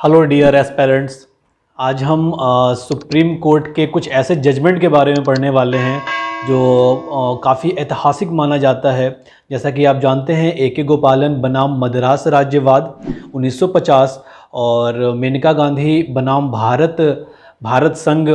Hello dear aspirants. आज हम supreme court के कुछ ऐसे जजमेंट के बारे में पढ़ने वाले हैं जो काफ़ी ऐतिहासिक माना जाता है। जैसा कि आप जानते हैं, ए.के. गोपालन बनाम मद्रास राज्यवाद 1950 और मेनका गांधी बनाम भारत संघ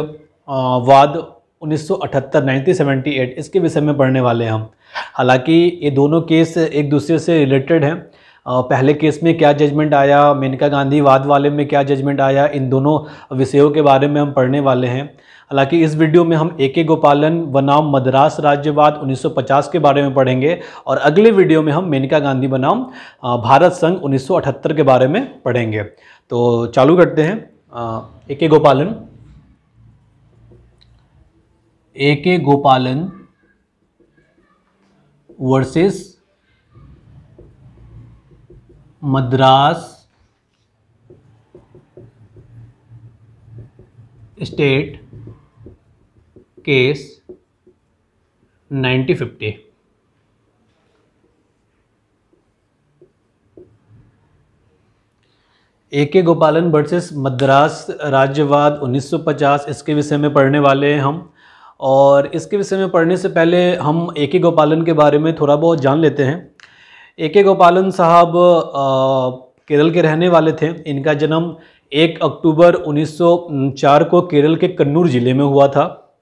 वाद 1978 1978 इसके विषय में पढ़ने वाले हैं हम। हालांकि ये दोनों केस एक दूसरे से रिलेटेड हैं। पहले केस में क्या जजमेंट आया, मेनका गांधी वाद वाले में क्या जजमेंट आया, इन दोनों विषयों के बारे में हम पढ़ने वाले हैं। हालांकि इस वीडियो में हम ए.के. गोपालन बनाम मद्रास राज्यवाद 1950 के बारे में पढ़ेंगे और अगले वीडियो में हम मेनका गांधी बनाम भारत संघ 1978 के बारे में पढ़ेंगे। तो चालू करते हैं। A K. Gopalan versus Madras state case 1950। A K. Gopalan versus Madras राज्यवाद 1950 इसके विषय में पढ़ने वाले हैं हम। और इसके विषय में पढ़ने से पहले हम ए.के. गोपालन के बारे में थोड़ा बहुत जान लेते हैं। ए.के. गोपालन साहब केरल के रहने वाले थे। इनका जन्म 1 अक्टूबर 1904 को केरल के कन्नूर ज़िले में हुआ था।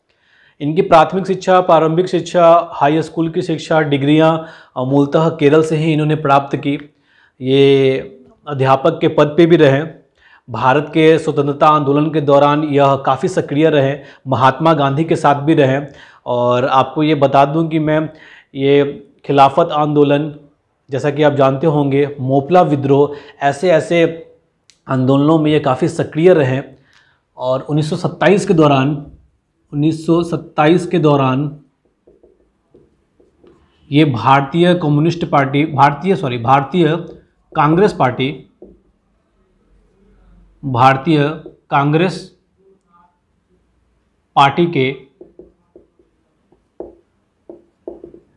इनकी प्राथमिक शिक्षा, प्रारंभिक शिक्षा, हाई स्कूल की शिक्षा, डिग्रियां मूलतः केरल से ही इन्होंने प्राप्त की। ये अध्यापक के पद पे भी रहे। भारत के स्वतंत्रता आंदोलन के दौरान यह काफ़ी सक्रिय रहे, महात्मा गांधी के साथ भी रहे। और आपको ये बता दूं कि मैं ये खिलाफत आंदोलन, जैसा कि आप जानते होंगे, मोपला विद्रोह, ऐसे आंदोलनों में ये काफ़ी सक्रिय रहे। और 1927 के दौरान ये भारतीय कांग्रेस पार्टी के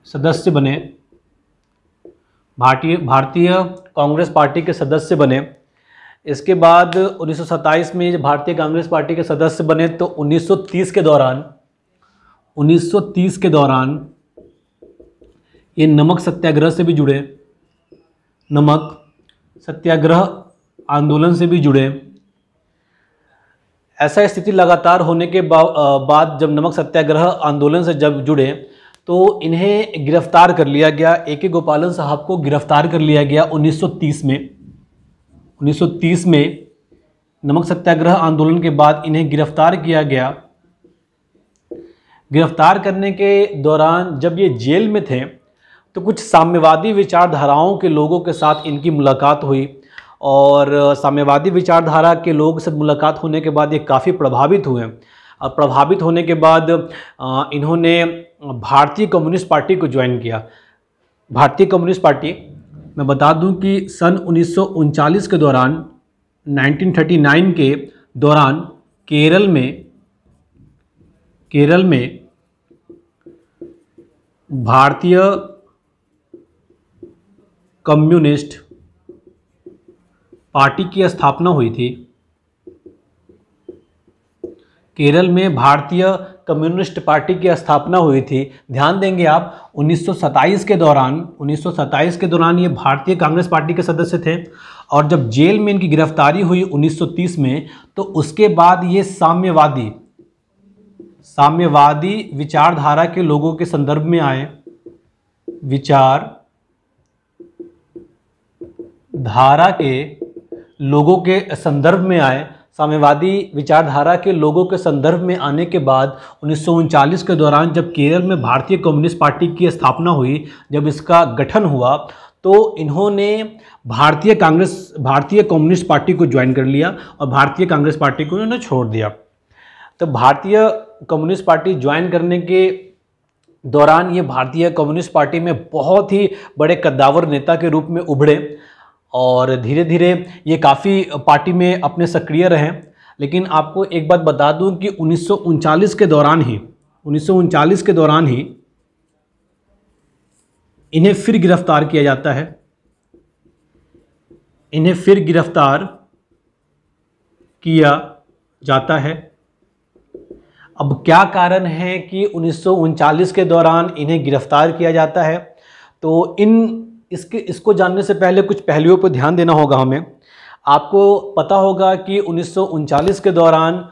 सदस्य बने। भारतीय कांग्रेस पार्टी के सदस्य बने। इसके बाद 1927 में जब भारतीय कांग्रेस पार्टी के सदस्य बने तो 1930 के दौरान ये नमक सत्याग्रह से भी जुड़े, नमक सत्याग्रह आंदोलन से भी जुड़े। ऐसा स्थिति लगातार होने के बाद जब नमक सत्याग्रह आंदोलन से जब जुड़े तो इन्हें गिरफ्तार कर लिया गया। ए.के. गोपालन साहब को गिरफ्तार कर लिया गया 1930 में। नमक सत्याग्रह आंदोलन के बाद इन्हें गिरफ्तार किया गया। गिरफ्तार करने के दौरान जब ये जेल में थे तो कुछ साम्यवादी विचारधाराओं के लोगों के साथ इनकी मुलाकात हुई। और साम्यवादी विचारधारा के लोगों से मुलाकात होने के बाद ये काफ़ी प्रभावित हुए। और प्रभावित होने के बाद इन्होंने भारतीय कम्युनिस्ट पार्टी को ज्वाइन किया। भारतीय कम्युनिस्ट पार्टी, मैं बता दूं कि सन 1939 के दौरान, 1939 के दौरान केरल में भारतीय कम्युनिस्ट पार्टी की स्थापना हुई थी। केरल में भारतीय कम्युनिस्ट पार्टी की स्थापना हुई थी। ध्यान देंगे आप, 1927 के दौरान ये भारतीय कांग्रेस पार्टी के सदस्य थे। और जब जेल में इनकी गिरफ्तारी हुई 1930 में, तो उसके बाद ये साम्यवादी विचारधारा के लोगों के संदर्भ में आए। विचारधारा के लोगों के संदर्भ में आए। साम्यवादी विचारधारा के लोगों के संदर्भ में आने के बाद 1939 के दौरान जब केरल में भारतीय कम्युनिस्ट पार्टी की स्थापना हुई, जब इसका गठन हुआ, तो इन्होंने भारतीय कम्युनिस्ट पार्टी को ज्वाइन कर लिया और भारतीय कांग्रेस पार्टी को इन्होंने छोड़ दिया। तो भारतीय कम्युनिस्ट पार्टी ज्वाइन करने के दौरान ये भारतीय कम्युनिस्ट पार्टी में बहुत ही बड़े कद्दावर नेता के रूप में उभरे और धीरे धीरे ये काफ़ी पार्टी में अपने सक्रिय रहे। लेकिन आपको एक बात बता दूं कि 1939 के दौरान ही इन्हें फिर गिरफ्तार किया जाता है। इन्हें फिर गिरफ्तार किया जाता है। अब क्या कारण है कि 1939 के दौरान इन्हें गिरफ्तार किया जाता है? तो इसको जानने से पहले कुछ पहलुओं पर ध्यान देना होगा हमें। आपको पता होगा कि 1939 के दौरान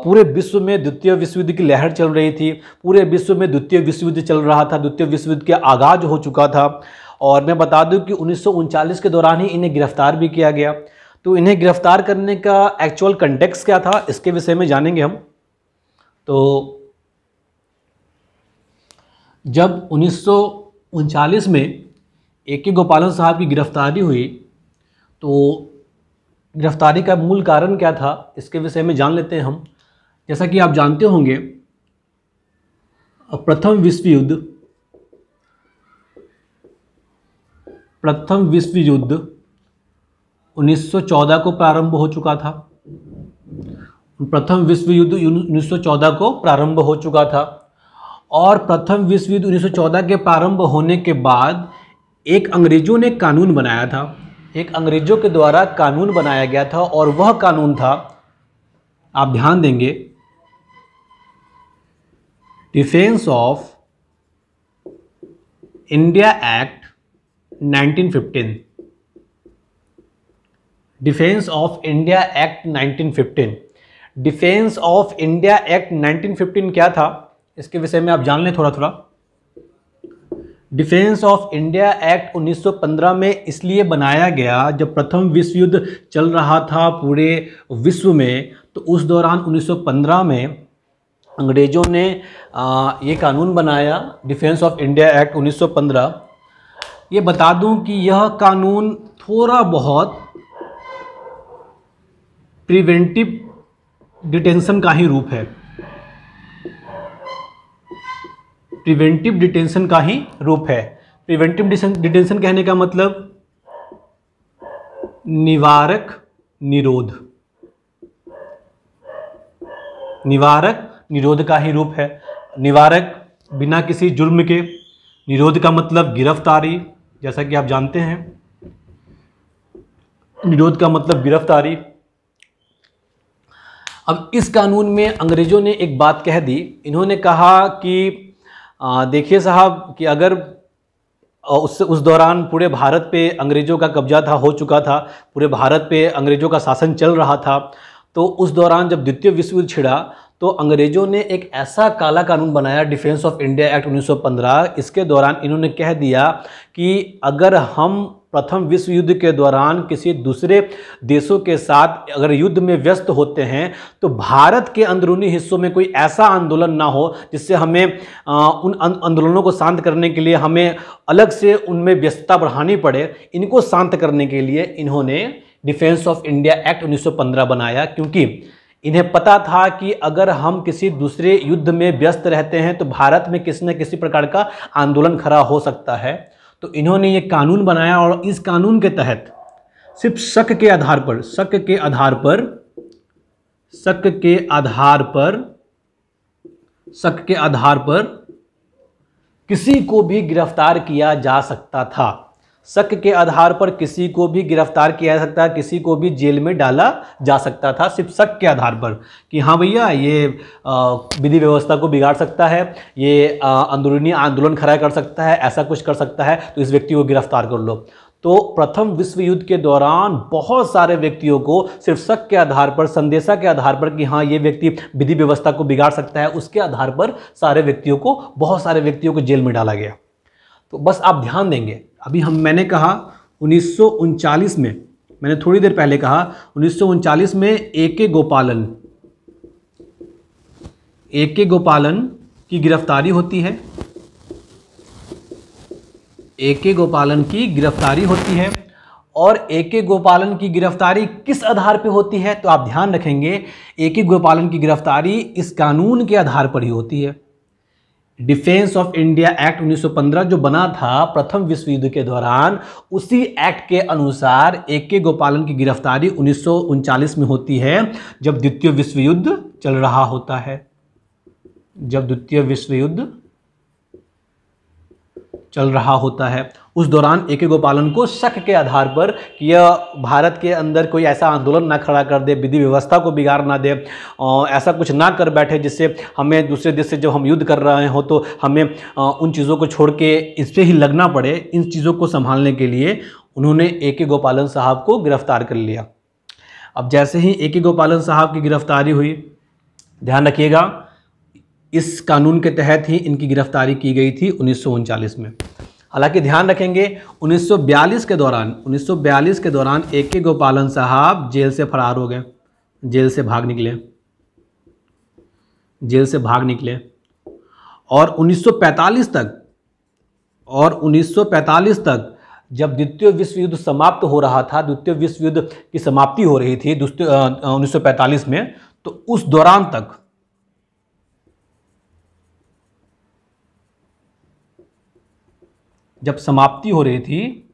पूरे विश्व में द्वितीय विश्व युद्ध की लहर चल रही थी। पूरे विश्व में द्वितीय विश्व युद्ध चल रहा था, द्वितीय विश्व युद्ध का आगाज हो चुका था। और मैं बता दूं कि 1939 के दौरान ही इन्हें गिरफ्तार भी किया गया। तो इन्हें गिरफ्तार करने का एक्चुअल कंटेक्स्ट क्या था, इसके विषय में जानेंगे हम। तो जब 1939 में A.K. गोपालन साहब की गिरफ्तारी हुई, तो गिरफ्तारी का मूल कारण क्या था, इसके विषय में जान लेते हैं हम। जैसा कि आप जानते होंगे, प्रथम विश्व युद्ध 1914 को प्रारंभ हो चुका था। प्रथम विश्व युद्ध 1914 को प्रारंभ हो चुका था। और प्रथम विश्व युद्ध 1914 के प्रारंभ होने के बाद एक अंग्रेजों ने कानून बनाया था, एक अंग्रेजों के द्वारा कानून बनाया गया था। और वह कानून था, आप ध्यान देंगे, defence of India act 1915। Defence of India act 1915। Defence of India act 1915 क्या था, इसके विषय में आप जान लें थोड़ा थोड़ा। डिफेंस ऑफ इंडिया एक्ट 1915 में इसलिए बनाया गया, जब प्रथम विश्व युद्ध चल रहा था पूरे विश्व में, तो उस दौरान 1915 में अंग्रेज़ों ने ये कानून बनाया, डिफेंस ऑफ इंडिया एक्ट 1915। ये बता दूं कि यह कानून थोड़ा बहुत प्रिवेंटिव डिटेंशन का ही रूप है। प्रिवेंटिव डिटेंशन का ही रूप है। प्रिवेंटिव डिटेंशन कहने का मतलब निवारक निरोध, निवारक निरोध का ही रूप है। निवारक बिना किसी जुर्म के, निरोध का मतलब गिरफ्तारी, जैसा कि आप जानते हैं, निरोध का मतलब गिरफ्तारी। अब इस कानून में अंग्रेजों ने एक बात कह दी। इन्होंने कहा कि देखिए साहब कि अगर उस दौरान पूरे भारत पे अंग्रेज़ों का कब्जा था, हो चुका था, पूरे भारत पे अंग्रेज़ों का शासन चल रहा था। तो उस दौरान जब द्वितीय विश्व युद्ध छिड़ा, तो अंग्रेज़ों ने एक ऐसा काला कानून बनाया, डिफेंस ऑफ इंडिया एक्ट 1915। इसके दौरान इन्होंने कह दिया कि अगर हम प्रथम विश्व युद्ध के दौरान किसी दूसरे देशों के साथ अगर युद्ध में व्यस्त होते हैं, तो भारत के अंदरूनी हिस्सों में कोई ऐसा आंदोलन ना हो जिससे हमें उन आंदोलनों को शांत करने के लिए हमें अलग से उनमें व्यस्तता बढ़ानी पड़े। इनको शांत करने के लिए इन्होंने डिफेंस ऑफ इंडिया एक्ट 1915 बनाया, क्योंकि इन्हें पता था कि अगर हम किसी दूसरे युद्ध में व्यस्त रहते हैं तो भारत में किसी न किसी प्रकार का आंदोलन खड़ा हो सकता है। तो इन्होंने ये कानून बनाया, और इस कानून के तहत सिर्फ शक के आधार पर किसी को भी गिरफ्तार किया जा सकता था। शक के आधार पर किसी को भी गिरफ्तार किया जा सकता, किसी को भी जेल में डाला जा सकता था, सिर्फ शक के आधार पर कि हाँ भैया ये विधि व्यवस्था को बिगाड़ सकता है, ये अंदरूनी आंदोलन खड़ा कर सकता है, ऐसा कुछ कर सकता है, तो इस व्यक्ति को गिरफ्तार कर लो। तो प्रथम विश्व युद्ध के दौरान बहुत सारे व्यक्तियों को सिर्फ शक के आधार पर, संदेशा के आधार पर कि हाँ ये व्यक्ति विधि व्यवस्था को बिगाड़ सकता है, उसके आधार पर बहुत सारे व्यक्तियों को जेल में डाला गया। तो बस आप ध्यान देंगे, अभी मैंने कहा 1939 में, मैंने थोड़ी देर पहले कहा 1939 में A.K. गोपालन की गिरफ्तारी होती है। A.K. गोपालन की गिरफ्तारी होती है। और A.K. गोपालन की गिरफ्तारी किस आधार पे होती है, तो आप ध्यान रखेंगे A.K. गोपालन की गिरफ्तारी इस कानून के आधार पर ही होती है। डिफेंस ऑफ इंडिया एक्ट 1915 जो बना था प्रथम विश्व युद्ध के दौरान, उसी एक्ट के अनुसार A.K. गोपालन की गिरफ्तारी 1939 में होती है, जब द्वितीय विश्व युद्ध चल रहा होता है। जब द्वितीय विश्व युद्ध चल रहा होता है। उस दौरान ए के गोपालन को शक के आधार पर कि यह भारत के अंदर कोई ऐसा आंदोलन ना खड़ा कर दे, विधि व्यवस्था को बिगाड़ ना दे, ऐसा कुछ ना कर बैठे जिससे हमें दूसरे देश से जब हम युद्ध कर रहे हो तो हमें उन चीज़ों को छोड़ के इस पर ही लगना पड़े। इन चीज़ों को संभालने के लिए उन्होंने ए के गोपालन साहब को गिरफ्तार कर लिया। अब जैसे ही ए के गोपालन साहब की गिरफ्तारी हुई, ध्यान रखिएगा इस कानून के तहत ही इनकी गिरफ्तारी की गई थी 1939 में। हालांकि ध्यान रखेंगे 1942 के दौरान ए के गोपालन साहब जेल से फरार हो गए, जेल से भाग निकले और 1945 तक जब द्वितीय विश्व युद्ध समाप्त हो रहा था, द्वितीय विश्व युद्ध की समाप्ति हो रही थी 1945 में, तो उस दौरान तक जब समाप्ति हो रही थी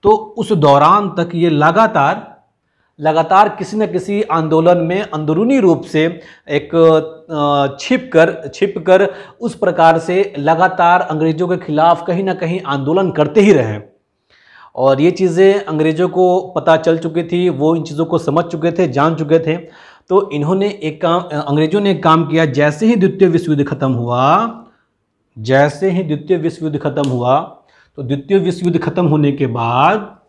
तो उस दौरान तक ये लगातार किसी न किसी आंदोलन में अंदरूनी रूप से एक छिप कर उस प्रकार से लगातार अंग्रेजों के खिलाफ कहीं ना कहीं आंदोलन करते ही रहे। और ये चीज़ें अंग्रेजों को पता चल चुकी थी, वो इन चीज़ों को समझ चुके थे, जान चुके थे। तो इन्होंने अंग्रेजों ने एक काम किया, जैसे ही द्वितीय विश्व युद्ध खत्म हुआ तो द्वितीय विश्व युद्ध खत्म होने के बाद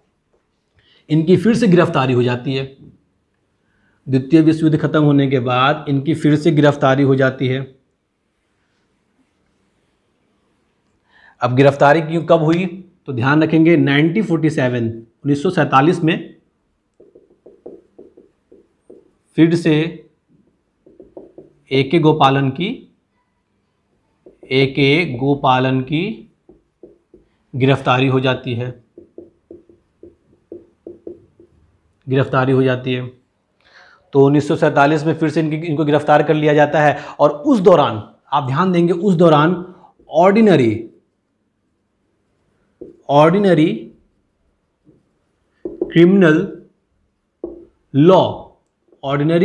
इनकी फिर से गिरफ्तारी हो जाती है। द्वितीय विश्व युद्ध खत्म होने के बाद इनकी फिर से गिरफ्तारी हो जाती है। अब गिरफ्तारी क्यों कब हुई तो ध्यान रखेंगे 1947 में फिर से ए के गोपालन की गिरफ्तारी हो जाती है। तो 1947 में फिर से इनको गिरफ्तार कर लिया जाता है। और उस दौरान आप ध्यान देंगे, उस दौरान ऑर्डिनरी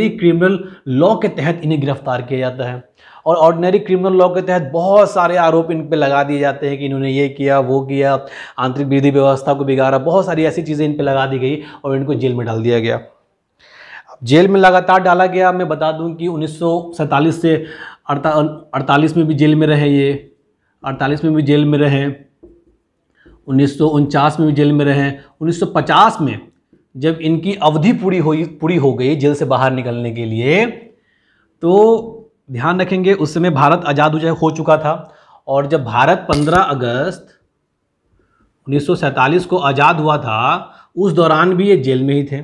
क्रिमिनल लॉ के तहत इन्हें गिरफ्तार किया जाता है। और ऑर्डिनरी क्रिमिनल लॉ के तहत बहुत सारे आरोप इन पे लगा दिए जाते हैं कि इन्होंने ये किया, वो किया, आंतरिक विधि व्यवस्था को बिगाड़ा, बहुत सारी ऐसी चीज़ें इन पे लगा दी गई और इनको जेल में डाल दिया गया। जेल में लगातार डाला गया। मैं बता दूं कि 1947 से 48 में भी जेल में रहे, ये 48 में भी जेल में रहे, 1949 में भी जेल में रहे। 1950 में जब इनकी अवधि पूरी हो गई जेल से बाहर निकलने के लिए, तो ध्यान रखेंगे उस समय भारत आज़ाद हो चुका था। और जब भारत 15 अगस्त 1947 को आज़ाद हुआ था, उस दौरान भी ये जेल में ही थे,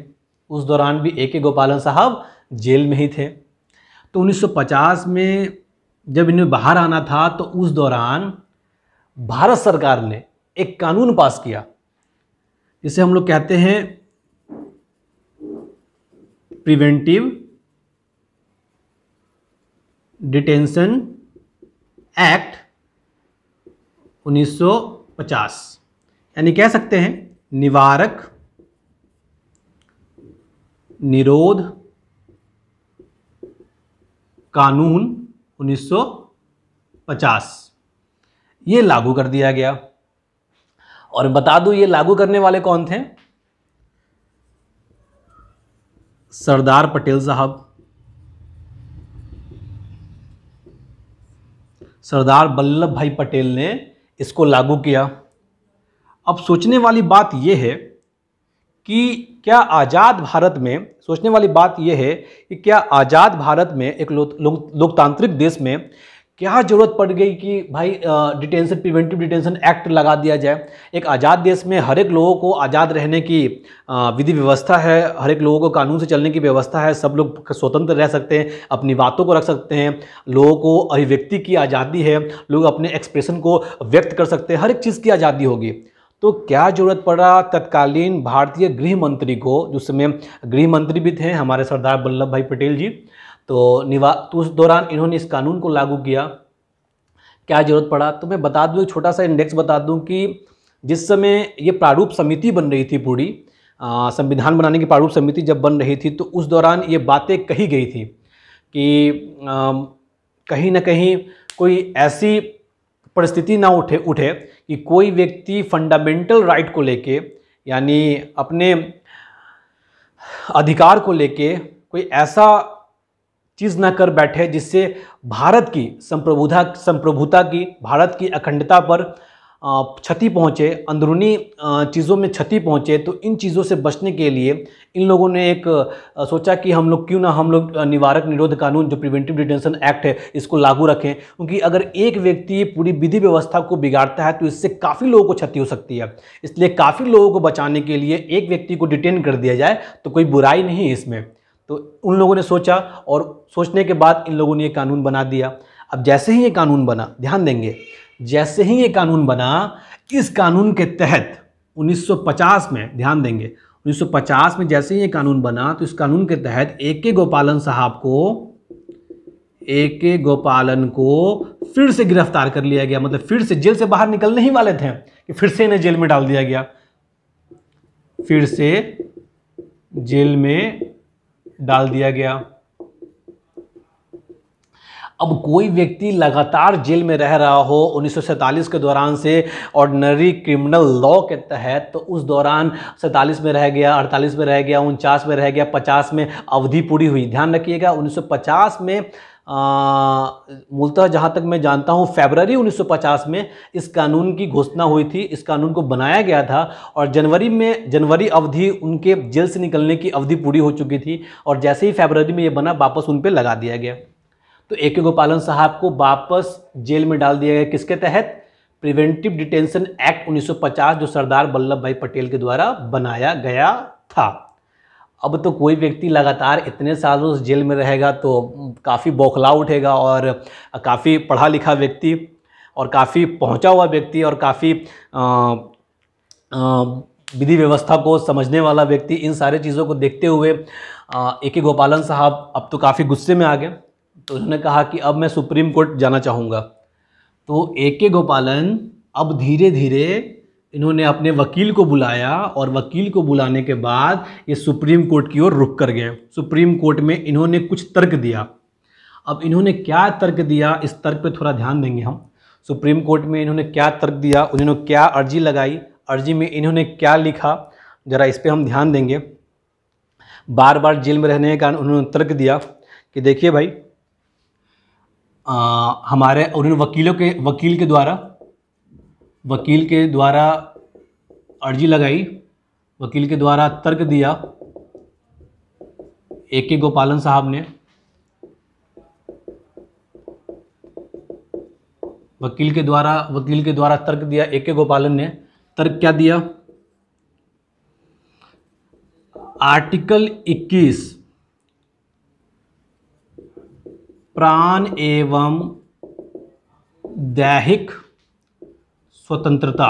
उस दौरान भी ए के गोपालन साहब जेल में ही थे। तो 1950 में जब इन्हें बाहर आना था तो उस दौरान भारत सरकार ने एक कानून पास किया जिसे हम लोग कहते हैं प्रिवेंटिव डिटेंशन एक्ट 1950, यानी कह सकते हैं निवारक निरोध कानून 1950 ये लागू कर दिया गया। और बता दूं ये लागू करने वाले कौन थे? सरदार पटेल साहब, सरदार वल्लभ भाई पटेल ने इसको लागू किया। अब सोचने वाली बात यह है कि क्या आज़ाद भारत में, सोचने वाली बात यह है कि क्या आज़ाद भारत में एक लोकतांत्रिक देश में क्या ज़रूरत पड़ गई कि भाई प्रिवेंटिव डिटेंशन एक्ट लगा दिया जाए। एक आज़ाद देश में हर एक लोगों को आज़ाद रहने की विधि व्यवस्था है, हर एक लोगों को कानून से चलने की व्यवस्था है, सब लोग स्वतंत्र रह सकते हैं, अपनी बातों को रख सकते हैं, लोगों को अभिव्यक्ति की आज़ादी है, लोग अपने एक्सप्रेशन को व्यक्त कर सकते हैं, हर एक चीज़ की आज़ादी होगी। तो क्या ज़रूरत पड़ा तत्कालीन भारतीय गृह मंत्री को, जिस समय गृह मंत्री भी थे हमारे सरदार वल्लभ भाई पटेल जी, तो उस दौरान इन्होंने इस कानून को लागू किया। क्या ज़रूरत पड़ा? तो मैं बता दूं, एक छोटा सा इंडेक्स बता दूं कि जिस समय ये प्रारूप समिति बन रही थी, पूरी संविधान बनाने की प्रारूप समिति जब बन रही थी, तो उस दौरान ये बातें कही गई थी कि कहीं ना कहीं कोई ऐसी परिस्थिति ना उठे कि कोई व्यक्ति फंडामेंटल राइट को लेके, यानी अपने अधिकार को लेके कोई ऐसा चीज़ ना कर बैठे जिससे भारत की संप्रभुता की, भारत की अखंडता पर क्षति पहुँचे, अंदरूनी चीज़ों में क्षति पहुँचे। तो इन चीज़ों से बचने के लिए इन लोगों ने एक सोचा कि क्यों ना हम लोग निवारक निरोध कानून जो प्रिवेंटिव डिटेंशन एक्ट है इसको लागू रखें, क्योंकि अगर एक व्यक्ति पूरी विधि व्यवस्था को बिगाड़ता है तो इससे काफ़ी लोगों को क्षति हो सकती है। इसलिए काफ़ी लोगों को बचाने के लिए एक व्यक्ति को डिटेन कर दिया जाए तो कोई बुराई नहीं है इसमें। तो उन लोगों ने सोचा और सोचने के बाद इन लोगों ने ये कानून बना दिया। अब जैसे ही ये कानून बना, ध्यान देंगे, जैसे ही ये कानून बना, इस कानून के तहत 1950 में, ध्यान देंगे, 1950 में जैसे ही ये कानून बना तो इस कानून के तहत ए.के. गोपालन को फिर से गिरफ्तार कर लिया गया। मतलब फिर से जेल से बाहर निकलने ही वाले थे कि फिर से इन्हें जेल में डाल दिया गया, फिर से जेल में डाल दिया गया। अब कोई व्यक्ति लगातार जेल में रह रहा हो 1947 के दौरान से ऑर्डिनरी क्रिमिनल लॉ के तहत, तो उस दौरान 47 में रह गया, 48 में रह गया, 49 में रह गया, 50 में अवधि पूरी हुई। ध्यान रखिएगा 1950 में मूलतः जहाँ तक मैं जानता हूँ फरवरी 1950 में इस कानून की घोषणा हुई थी, इस कानून को बनाया गया था और जनवरी अवधि उनके जेल से निकलने की अवधि पूरी हो चुकी थी और जैसे ही फरवरी में ये बना वापस उन पर लगा दिया गया। तो ए.के. गोपालन साहब को वापस जेल में डाल दिया गया, किसके तहत? प्रिवेंटिव डिटेंशन एक्ट 1950 जो सरदार वल्लभ भाई पटेल के द्वारा बनाया गया था। अब तो कोई व्यक्ति लगातार इतने सालों से जेल में रहेगा तो काफ़ी बौखला उठेगा और काफ़ी पढ़ा लिखा व्यक्ति और काफ़ी पहुंचा हुआ व्यक्ति और काफ़ी विधि व्यवस्था को समझने वाला व्यक्ति, इन सारे चीज़ों को देखते हुए ए.के. गोपालन साहब अब तो काफ़ी गुस्से में आ गए। तो उन्होंने कहा कि अब मैं सुप्रीम कोर्ट जाना चाहूँगा। तो ए.के. गोपालन अब धीरे धीरे इन्होंने अपने वकील को बुलाया और वकील को बुलाने के बाद ये सुप्रीम कोर्ट की ओर रुख कर गए। सुप्रीम कोर्ट में इन्होंने कुछ तर्क दिया। अब इन्होंने क्या तर्क दिया, इस तर्क पे थोड़ा ध्यान देंगे हम। सुप्रीम कोर्ट में इन्होंने क्या तर्क दिया, उन्होंने क्या अर्जी लगाई, अर्जी में इन्होंने क्या लिखा, ज़रा इस पर हम ध्यान देंगे। बार बार जेल में रहने के कारण उन्होंने तर्क दिया कि देखिए भाई, उन्होंने वकील के द्वारा अर्जी लगाई, वकील के द्वारा तर्क दिया ए.के. गोपालन साहब ने। वकील के द्वारा तर्क दिया ए.के. गोपालन ने। तर्क क्या दिया? आर्टिकल 21 प्राण एवं दैहिक स्वतंत्रता,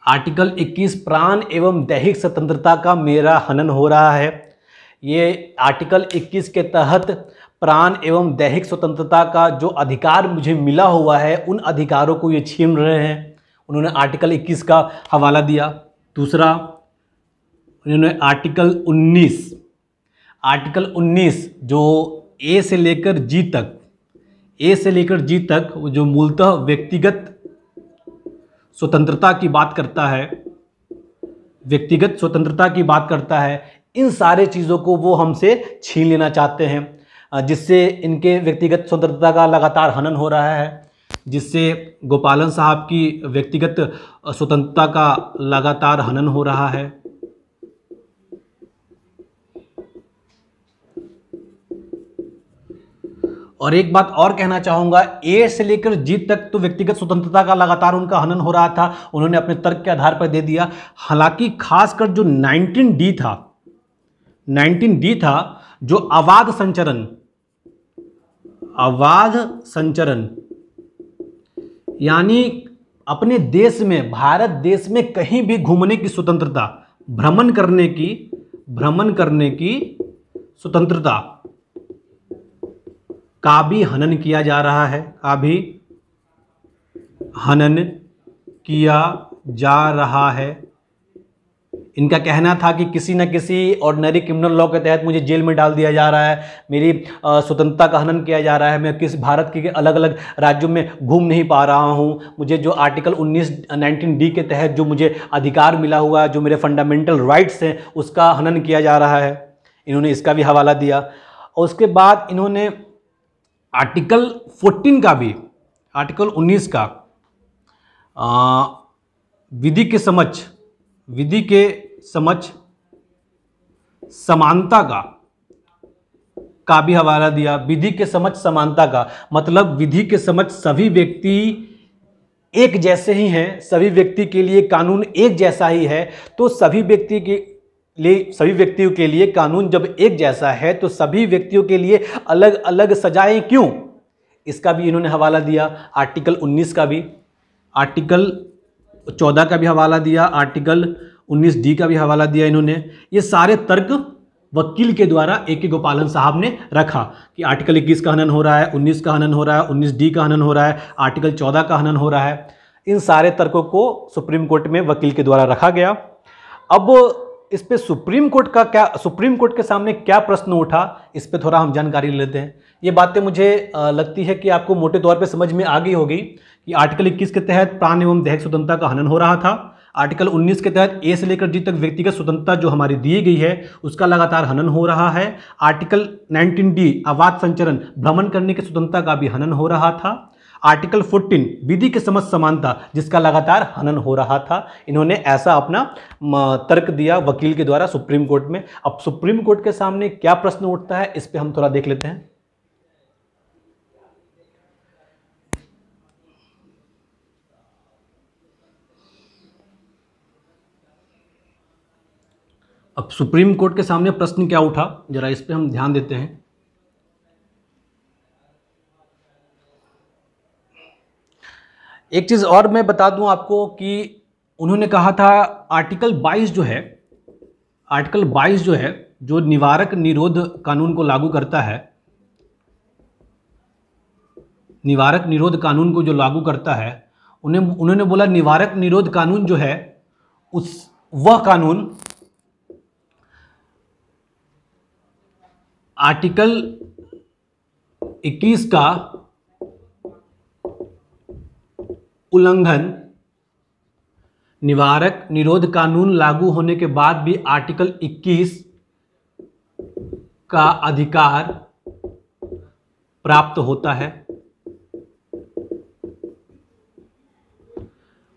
आर्टिकल 21 प्राण एवं दैहिक स्वतंत्रता का मेरा हनन हो रहा है। ये आर्टिकल 21 के तहत प्राण एवं दैहिक स्वतंत्रता का जो अधिकार मुझे मिला हुआ है उन अधिकारों को ये छीन रहे हैं। उन्होंने आर्टिकल 21 का हवाला दिया। दूसरा, उन्होंने आर्टिकल 19 जो ए से लेकर जी तक जो मूलतः व्यक्तिगत स्वतंत्रता की बात करता है, इन सारे चीज़ों को वो हमसे छीन लेना चाहते हैं, जिससे इनके व्यक्तिगत स्वतंत्रता का लगातार हनन हो रहा है, जिससे गोपालन साहब की व्यक्तिगत स्वतंत्रता का लगातार हनन हो रहा है। और एक बात और कहना चाहूँगा, ए से लेकर जी तक तो व्यक्तिगत स्वतंत्रता का लगातार उनका हनन हो रहा था, उन्होंने अपने तर्क के आधार पर दे दिया। हालांकि खासकर जो 19D था जो अबाध संचरण यानी अपने देश में, भारत देश में कहीं भी घूमने की स्वतंत्रता, भ्रमण करने की स्वतंत्रता का भी हनन किया जा रहा है, इनका कहना था कि किसी न किसी ऑर्डिनरी क्रिमिनल लॉ के तहत मुझे जेल में डाल दिया जा रहा है, मेरी स्वतंत्रता का हनन किया जा रहा है, मैं किस भारत के अलग अलग राज्यों में घूम नहीं पा रहा हूँ, मुझे जो आर्टिकल 19D के तहत जो मुझे अधिकार मिला हुआ है, जो मेरे फंडामेंटल राइट्स हैं, उसका हनन किया जा रहा है। इन्होंने इसका भी हवाला दिया। और उसके बाद इन्होंने आर्टिकल 14 का भी, आर्टिकल 19 का विधि के समक्ष समानता का भी हवाला दिया। विधि के समक्ष समानता का मतलब विधि के समक्ष सभी व्यक्ति एक जैसे ही हैं, सभी व्यक्ति के लिए कानून एक जैसा ही है। तो सभी व्यक्तियों के लिए कानून जब एक जैसा है तो सभी व्यक्तियों के लिए अलग अलग सजाएं क्यों, इसका भी इन्होंने हवाला दिया। आर्टिकल 19 का भी, आर्टिकल 14 का भी हवाला दिया, आर्टिकल 19D का भी हवाला दिया इन्होंने। ये सारे तर्क वकील के द्वारा A.K. गोपालन साहब ने रखा कि आर्टिकल 21 का हनन हो रहा है, 19 का हनन हो रहा है, 19D का हनन हो रहा है, आर्टिकल 14 का हनन हो रहा है। इन सारे तर्कों को सुप्रीम कोर्ट में वकील के द्वारा रखा गया। अब इस पे सुप्रीम कोर्ट के सामने क्या प्रश्न उठा, इस पे थोड़ा हम जानकारी लेते हैं। ये बातें मुझे लगती है कि आपको मोटे तौर पे समझ में आ गई होगी कि आर्टिकल 21 के तहत प्राण एवं दैहिक स्वतंत्रता का हनन हो रहा था। आर्टिकल 19 के तहत ए से लेकर जी तक व्यक्तिगत स्वतंत्रता जो हमारी दी गई है उसका लगातार हनन हो रहा है। आर्टिकल 19D आवाज संचरण भ्रमण करने की स्वतंत्रता का भी हनन हो रहा था। आर्टिकल 14 विधि के समक्ष समानता जिसका लगातार हनन हो रहा था। इन्होंने ऐसा अपना तर्क दिया वकील के द्वारा सुप्रीम कोर्ट में। अब सुप्रीम कोर्ट के सामने क्या प्रश्न उठता है इस पे हम थोड़ा देख लेते हैं। अब सुप्रीम कोर्ट के सामने प्रश्न क्या उठा, जरा इस पे हम ध्यान देते हैं। एक चीज और मैं बता दूं आपको कि उन्होंने कहा था आर्टिकल 22 जो है जो निवारक निरोध कानून को लागू करता है, निवारक निरोध कानून को जो लागू करता है, उन्होंने बोला निवारक निरोध कानून जो है वह कानून आर्टिकल 21 का उल्लंघन, निवारक निरोध कानून लागू होने के बाद भी आर्टिकल 21 का अधिकार प्राप्त होता है।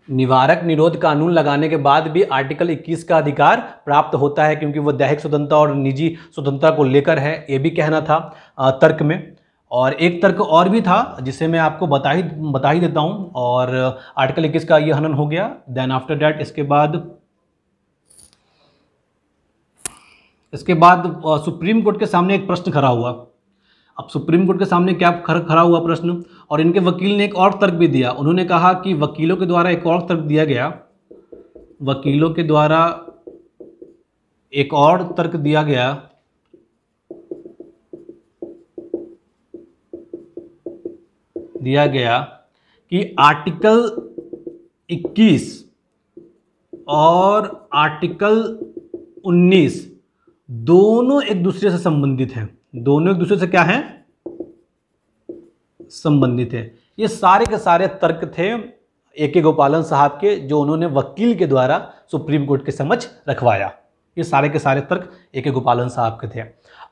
निवारक निरोध कानून लगाने के बाद भी आर्टिकल 21 का अधिकार प्राप्त होता है क्योंकि वह दैहिक स्वतंत्रता और निजी स्वतंत्रता को लेकर है, ये भी कहना था तर्क में। और एक तर्क और भी था जिसे मैं आपको बता ही देता हूं। और आर्टिकल 21 का ये हनन हो गया। देन आफ्टर दैट इसके बाद सुप्रीम कोर्ट के सामने एक प्रश्न खड़ा हुआ। अब सुप्रीम कोर्ट के सामने क्या खड़ा हुआ प्रश्न, और इनके वकील ने एक और तर्क भी दिया। उन्होंने कहा कि वकीलों के द्वारा एक और तर्क दिया गया, वकीलों के द्वारा एक और तर्क दिया गया कि आर्टिकल 21 और आर्टिकल 19 दोनों एक दूसरे से संबंधित हैं। दोनों एक दूसरे से क्या हैं? संबंधित है। ये सारे के सारे तर्क थे A.K. गोपालन साहब के, जो उन्होंने वकील के द्वारा सुप्रीम कोर्ट के समक्ष रखवाया। ये सारे के सारे तर्क A.K. गोपालन साहब के थे।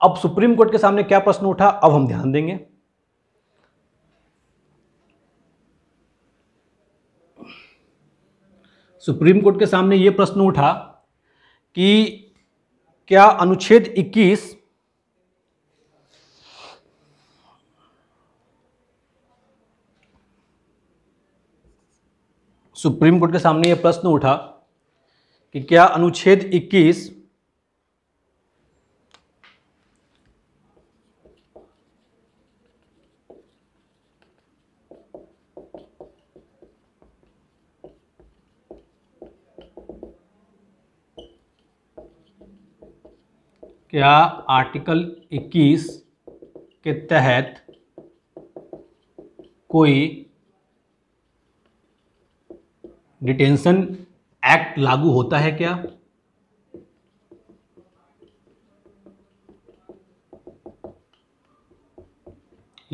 अब सुप्रीम कोर्ट के सामने क्या प्रश्न उठा, अब हम ध्यान देंगे। सुप्रीम कोर्ट के सामने यह प्रश्न उठा कि क्या अनुच्छेद 21 सुप्रीम कोर्ट के सामने यह प्रश्न उठा कि क्या अनुच्छेद 21 क्या आर्टिकल 21 के तहत कोई डिटेंशन एक्ट लागू होता है क्या?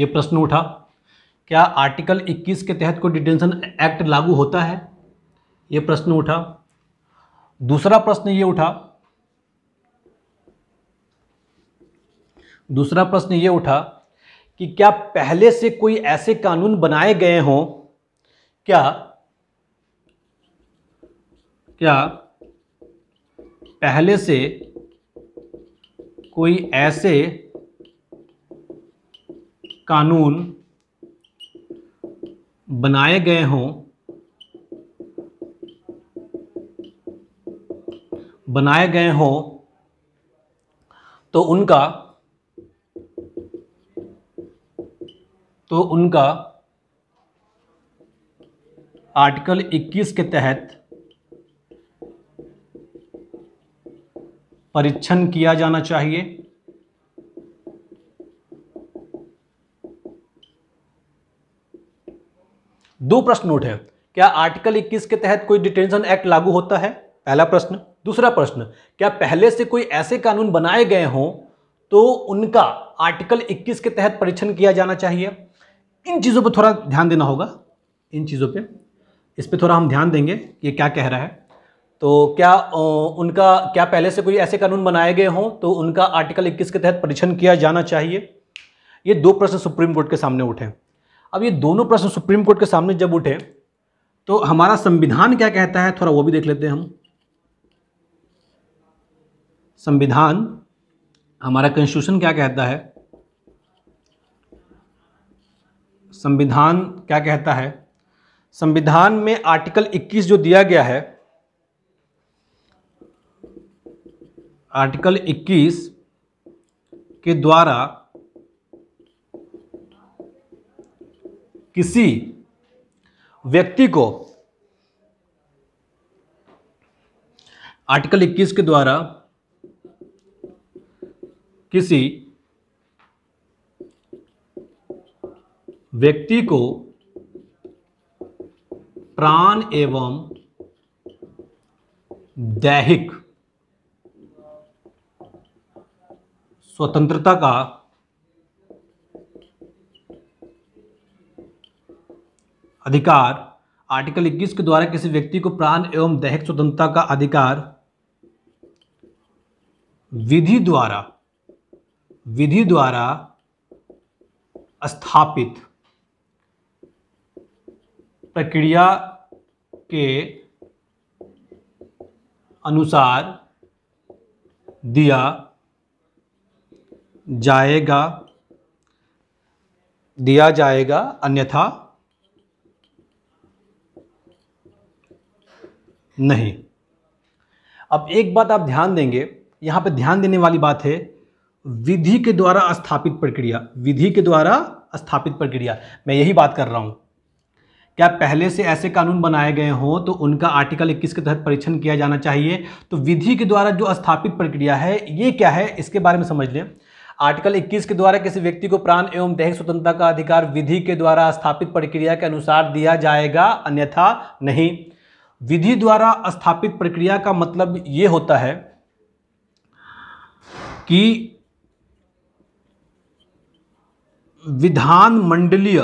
ये प्रश्न उठा, क्या आर्टिकल 21 के तहत कोई डिटेंशन एक्ट लागू होता है? ये प्रश्न उठा। दूसरा प्रश्न ये उठा कि क्या पहले से कोई ऐसे कानून बनाए गए हों, क्या पहले से कोई ऐसे कानून बनाए गए हों तो उनका आर्टिकल 21 के तहत परीक्षण किया जाना चाहिए। दो प्रश्न उठे, क्या आर्टिकल 21 के तहत कोई डिटेंशन एक्ट लागू होता है? पहला प्रश्न। दूसरा प्रश्न, क्या पहले से कोई ऐसे कानून बनाए गए हों तो उनका आर्टिकल 21 के तहत परीक्षण किया जाना चाहिए। इन चीज़ों पर थोड़ा ध्यान देना होगा, इस पे थोड़ा हम ध्यान देंगे ये क्या कह रहा है। तो क्या पहले से कोई ऐसे कानून बनाए गए हों तो उनका आर्टिकल 21 के तहत परीक्षण किया जाना चाहिए। ये दो प्रश्न सुप्रीम कोर्ट के सामने उठे। अब ये दोनों प्रश्न सुप्रीम कोर्ट के सामने जब उठे तो हमारा संविधान क्या कहता है, थोड़ा वो भी देख लेते हैं हम। संविधान, हमारा कॉन्स्टिट्यूशन क्या कहता है? संविधान क्या कहता है? संविधान में आर्टिकल 21 जो दिया गया है, आर्टिकल 21 के द्वारा किसी व्यक्ति को, आर्टिकल 21 के द्वारा किसी व्यक्ति को प्राण एवं दैहिक स्वतंत्रता का अधिकार, आर्टिकल 21 के द्वारा किसी व्यक्ति को प्राण एवं दैहिक स्वतंत्रता का अधिकार विधि द्वारा स्थापित प्रक्रिया के अनुसार दिया जाएगा अन्यथा नहीं। अब एक बात आप ध्यान देंगे, यहां पे ध्यान देने वाली बात है विधि के द्वारा स्थापित प्रक्रिया। विधि के द्वारा स्थापित प्रक्रिया, मैं यही बात कर रहा हूं। क्या पहले से ऐसे कानून बनाए गए हों तो उनका आर्टिकल 21 के तहत परीक्षण किया जाना चाहिए। तो विधि के द्वारा जो स्थापित प्रक्रिया है ये क्या है, इसके बारे में समझ लें। आर्टिकल 21 के द्वारा किसी व्यक्ति को प्राण एवं दैहिक स्वतंत्रता का अधिकार विधि के द्वारा स्थापित प्रक्रिया के अनुसार दिया जाएगा अन्यथा नहीं। विधि द्वारा स्थापित प्रक्रिया का मतलब ये होता है कि विधानमंडलीय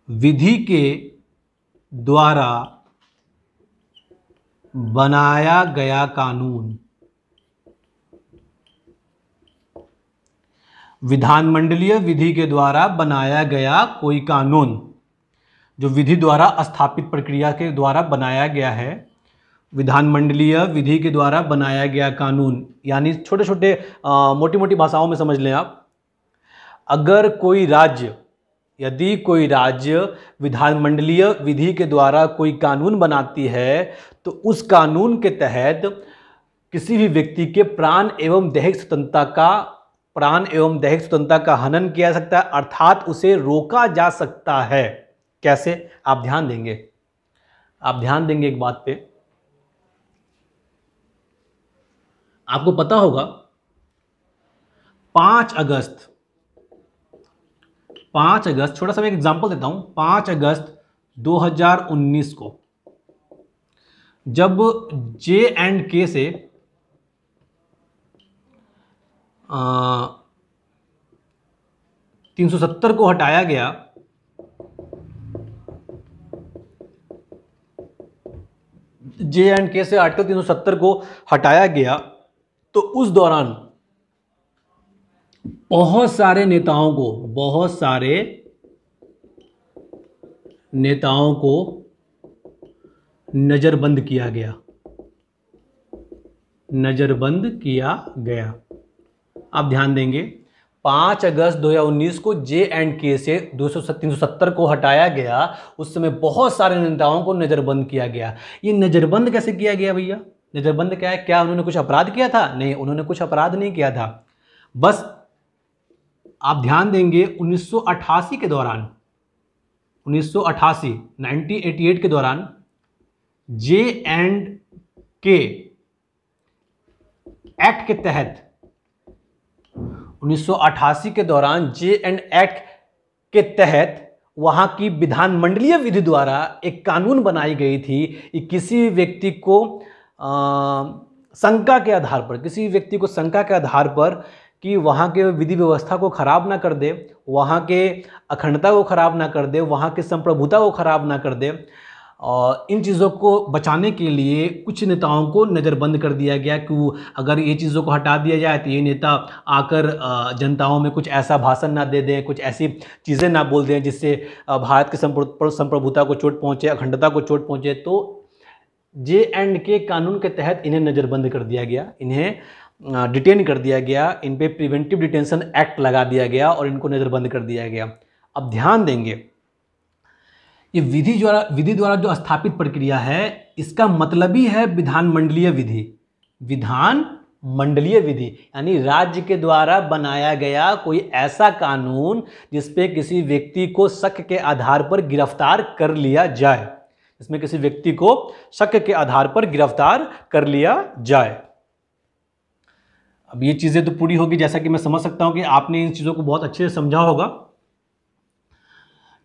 विधि के द्वारा बनाया गया कानून, विधानमंडलीय विधि के द्वारा बनाया गया कोई कानून जो विधि द्वारा स्थापित प्रक्रिया के द्वारा बनाया गया है, विधानमंडलीय विधि के द्वारा बनाया गया कानून, यानी छोटे छोटे मोटी मोटी भाषाओं में समझ लें आप। अगर कोई राज्य, यदि कोई राज्य विधानमंडलीय विधि के द्वारा कोई कानून बनाती है तो उस कानून के तहत किसी भी व्यक्ति के प्राण एवं दैहिक स्वतंत्रता का हनन किया जा सकता है, अर्थात उसे रोका जा सकता है। कैसे, आप ध्यान देंगे एक बात पे। आपको पता होगा 5 अगस्त, छोटा सा मैं एक एग्जांपल देता हूं। 5 अगस्त 2019 को जब J&K से 370 को हटाया गया, जे एंड के से आर्टिकल 370 को हटाया गया, तो उस दौरान बहुत सारे नेताओं को नजरबंद किया गया। आप ध्यान देंगे, 5 अगस्त 2019 को जे एंड के से 370 को हटाया गया, उस समय बहुत सारे नेताओं को नजरबंद किया गया। ये नजरबंद कैसे किया गया भैया? नजरबंद क्या है? क्या उन्होंने कुछ अपराध किया था? नहीं, उन्होंने कुछ अपराध नहीं किया था। बस आप ध्यान देंगे 1988 के दौरान, 1988 के दौरान जे एंड के एक्ट के तहत, 1988 के दौरान जे एंड एक्ट के तहत वहां की विधानमंडलीय विधि द्वारा एक कानून बनाई गई थी कि किसी व्यक्ति को शंका के आधार पर कि वहाँ के विधि व्यवस्था को खराब ना कर दे, वहाँ के अखंडता को खराब ना कर दे, वहाँ की संप्रभुता को खराब ना कर दे, और इन चीज़ों को बचाने के लिए कुछ नेताओं को नज़रबंद कर दिया गया कि अगर ये चीज़ों को हटा दिया जाए तो ये नेता आकर जनताओं में कुछ ऐसा भाषण ना दे दें, कुछ ऐसी चीज़ें ना बोल दें जिससे भारत की संप्रभुता को चोट पहुँचे, अखंडता को चोट पहुँचे। तो जे एंड के कानून के तहत इन्हें नज़रबंद कर दिया गया, इन्हें डिटेन कर दिया गया, इन पे प्रिवेंटिव डिटेंशन एक्ट लगा दिया गया और इनको नज़रबंद कर दिया गया। अब ध्यान देंगे, ये विधि द्वारा जो स्थापित प्रक्रिया है, इसका मतलब ही है विधानमंडलीय विधि, यानी राज्य के द्वारा बनाया गया कोई ऐसा कानून जिसपे किसी व्यक्ति को शक के आधार पर गिरफ्तार कर लिया जाए, अब ये चीज़ें तो पूरी होगी, जैसा कि मैं समझ सकता हूँ कि आपने इन चीज़ों को बहुत अच्छे से समझा होगा।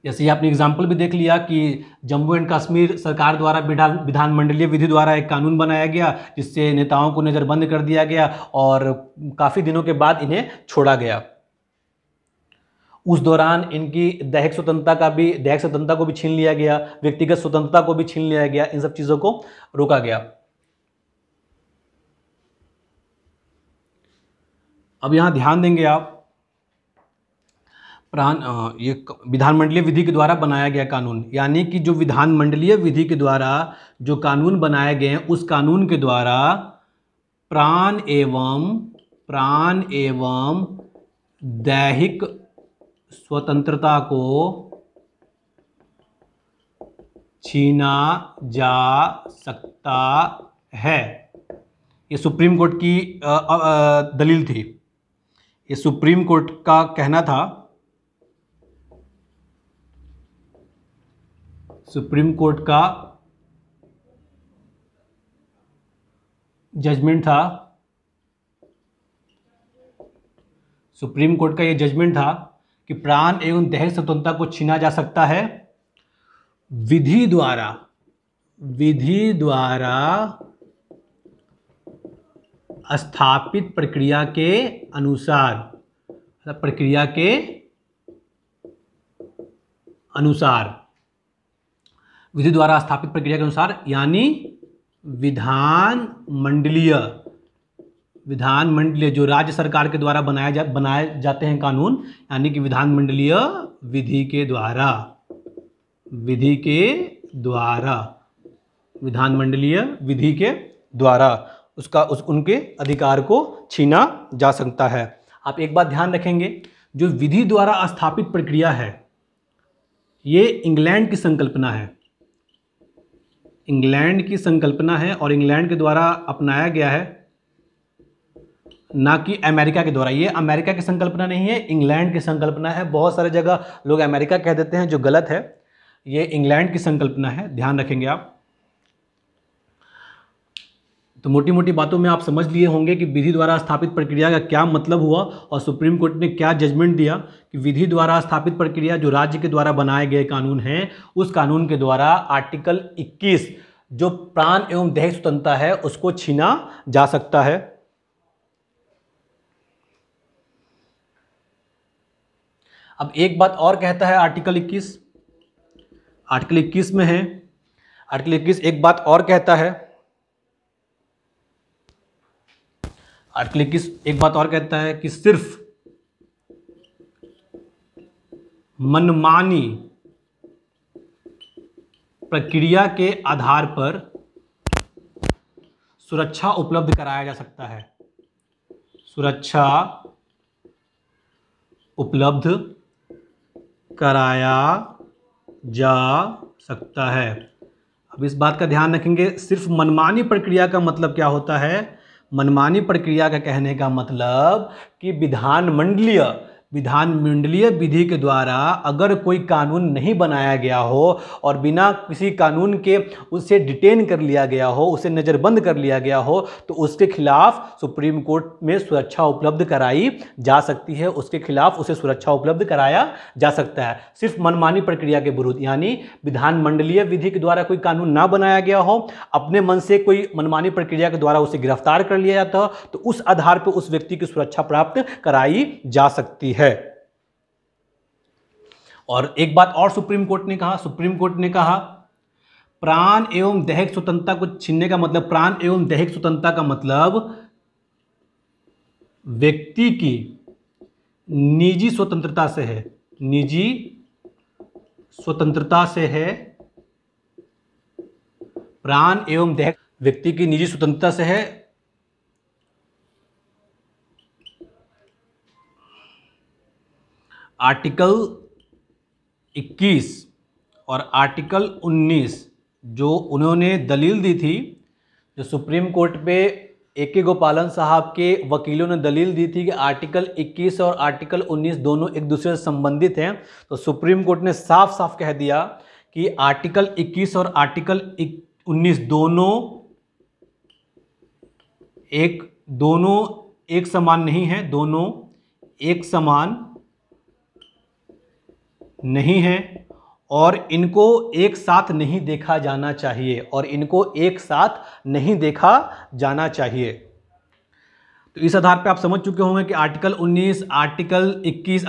जैसे ही आपने एग्जाम्पल भी देख लिया कि जम्मू एंड कश्मीर सरकार द्वारा विधानमंडलीय विधि द्वारा एक कानून बनाया गया जिससे नेताओं को नज़रबंद कर दिया गया और काफ़ी दिनों के बाद इन्हें छोड़ा गया। उस दौरान इनकी दैहिक स्वतंत्रता को भी छीन लिया गया, व्यक्तिगत स्वतंत्रता को भी छीन लिया गया, इन सब चीज़ों को रोका गया। अब यहाँ ध्यान देंगे आप, ये विधानमंडलीय विधि के द्वारा बनाया गया कानून, यानी कि जो विधानमंडलीय विधि के द्वारा जो कानून बनाए गए हैं, उस कानून के द्वारा प्राण एवं दैहिक स्वतंत्रता को छीना जा सकता है। ये सुप्रीम कोर्ट की दलील थी, ये सुप्रीम कोर्ट का कहना था, सुप्रीम कोर्ट का जजमेंट था, सुप्रीम कोर्ट का ये जजमेंट था कि प्राण एवं दैहिक स्वतंत्रता को छीना जा सकता है विधि द्वारा स्थापित प्रक्रिया के अनुसार, विधि द्वारा स्थापित प्रक्रिया के अनुसार, यानी विधानमंडलीय जो राज्य सरकार के द्वारा बनाए जाते हैं कानून, यानी कि विधानमंडलीय विधि के द्वारा उनके अधिकार को छीना जा सकता है। आप एक बात ध्यान रखेंगे, जो विधि द्वारा स्थापित प्रक्रिया है, ये इंग्लैंड की संकल्पना है और इंग्लैंड के द्वारा अपनाया गया है, ना कि अमेरिका के द्वारा। ये अमेरिका की संकल्पना नहीं है, इंग्लैंड की संकल्पना है। बहुत सारे जगह लोग अमेरिका कह देते हैं, जो गलत है, ये इंग्लैंड की संकल्पना है, ध्यान रखेंगे आप। तो मोटी मोटी बातों में आप समझ लिए होंगे कि विधि द्वारा स्थापित प्रक्रिया का क्या मतलब हुआ और सुप्रीम कोर्ट ने क्या जजमेंट दिया कि विधि द्वारा स्थापित प्रक्रिया जो राज्य के द्वारा बनाए गए कानून हैं, उस कानून के द्वारा आर्टिकल 21 जो प्राण एवं दैहिक स्वतंत्रता है उसको छीना जा सकता है। अब एक बात और कहता है आर्टिकल 21, आर्टिकल 21 में है, आर्टिकल 21 एक बात और कहता है, आर्टिकल 21 एक बात और कहता है कि सिर्फ मनमानी प्रक्रिया के आधार पर सुरक्षा उपलब्ध कराया जा सकता है, सुरक्षा उपलब्ध कराया जा सकता है। अब इस बात का ध्यान रखेंगे, सिर्फ मनमानी प्रक्रिया का मतलब क्या होता है? मनमानी प्रक्रिया का कहने का मतलब कि विधानमंडलीय विधि के द्वारा अगर कोई कानून नहीं बनाया गया हो और बिना किसी कानून के उसे डिटेन कर लिया गया हो, उसे नज़रबंद कर लिया गया हो, तो उसके खिलाफ सुप्रीम कोर्ट में सुरक्षा उपलब्ध कराई जा सकती है, उसके खिलाफ उसे सुरक्षा उपलब्ध कराया जा सकता है। सिर्फ मनमानी प्रक्रिया के विरुद्ध, यानी विधानमंडलीय विधि के द्वारा कोई कानून ना बनाया गया हो, अपने मन से कोई मनमानी प्रक्रिया के द्वारा उसे गिरफ्तार कर लिया जाता हो, तो उस आधार पर उस व्यक्ति की सुरक्षा प्राप्त कराई जा सकती है। और एक बात और सुप्रीम कोर्ट ने कहा, प्राण एवं दैहिक स्वतंत्रता को छीनने का मतलब, प्राण एवं दैहिक स्वतंत्रता का मतलब व्यक्ति की निजी स्वतंत्रता से है, निजी स्वतंत्रता से है, प्राण एवं दैहिक व्यक्ति की निजी स्वतंत्रता से है। आर्टिकल 21 और आर्टिकल 19 जो उन्होंने दलील दी थी, जो सुप्रीम कोर्ट पे A.K. गोपालन साहब के वकीलों ने दलील दी थी कि आर्टिकल 21 और आर्टिकल 19 दोनों एक दूसरे से संबंधित हैं, तो सुप्रीम कोर्ट ने साफ साफ कह दिया कि आर्टिकल 21 और आर्टिकल 19 दोनों एक समान नहीं है, दोनों एक समान नहीं है और इनको एक साथ नहीं देखा जाना चाहिए, और इनको एक साथ नहीं देखा जाना चाहिए। तो इस आधार पे आप समझ चुके होंगे कि आर्टिकल 19, आर्टिकल 21,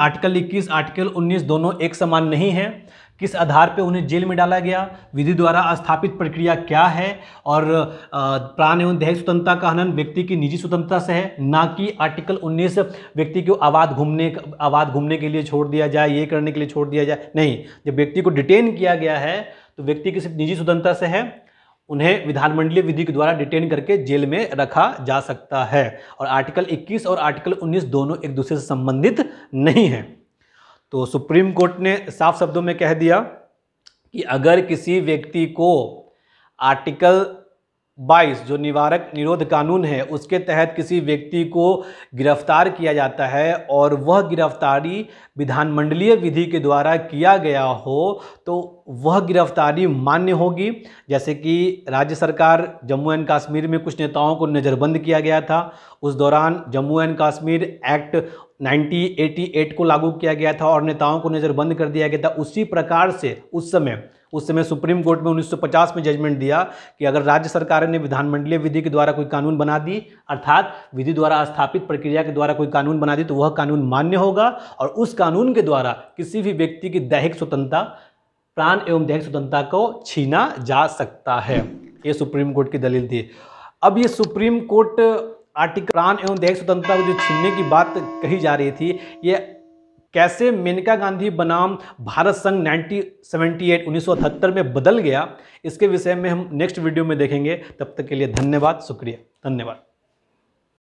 आर्टिकल 19 दोनों एक समान नहीं है। किस आधार पे उन्हें जेल में डाला गया, विधि द्वारा स्थापित प्रक्रिया क्या है, और प्राण एवं दैहिक स्वतंत्रता का हनन व्यक्ति की निजी स्वतंत्रता से है, ना कि आर्टिकल 19 व्यक्ति को आबाद घूमने के लिए छोड़ दिया जाए, ये करने के लिए छोड़ दिया जाए, नहीं। जब व्यक्ति को डिटेन किया गया है तो व्यक्ति की सिर्फ निजी स्वतंत्रता से है, उन्हें विधानमंडलीय विधि के द्वारा डिटेन करके जेल में रखा जा सकता है। और आर्टिकल 21 और आर्टिकल 19 दोनों एक दूसरे से संबंधित नहीं हैं। तो सुप्रीम कोर्ट ने साफ शब्दों में कह दिया कि अगर किसी व्यक्ति को आर्टिकल 22 जो निवारक निरोध कानून है उसके तहत किसी व्यक्ति को गिरफ्तार किया जाता है और वह गिरफ्तारी विधानमंडलीय विधि के द्वारा किया गया हो तो वह गिरफ्तारी मान्य होगी। जैसे कि राज्य सरकार जम्मू एंड कश्मीर में कुछ नेताओं को नज़रबंद किया गया था, उस दौरान जम्मू एंड कश्मीर एक्ट 1988 को लागू किया गया था और नेताओं को नज़रबंद कर दिया गया था। उसी प्रकार से उस समय सुप्रीम कोर्ट में 1950 में जजमेंट दिया कि अगर राज्य सरकार ने विधानमंडलीय विधि के द्वारा कोई कानून बना दी, अर्थात विधि द्वारा स्थापित प्रक्रिया के द्वारा कोई कानून बना दी, तो वह कानून मान्य होगा और उस कानून के द्वारा किसी भी व्यक्ति की दैहिक स्वतंत्रता, प्राण एवं दैहिक स्वतंत्रता को छीना जा सकता है। ये सुप्रीम कोर्ट की दलील थी। अब ये सुप्रीम कोर्ट आर्टिकल प्राण एवं दैहिक स्वतंत्रता को जो छीनने की बात कही जा रही थी, ये कैसे मेनका गांधी बनाम भारत संघ 1978 में बदल गया, इसके विषय में हम नेक्स्ट वीडियो में देखेंगे। तब तक के लिए धन्यवाद, शुक्रिया, धन्यवाद।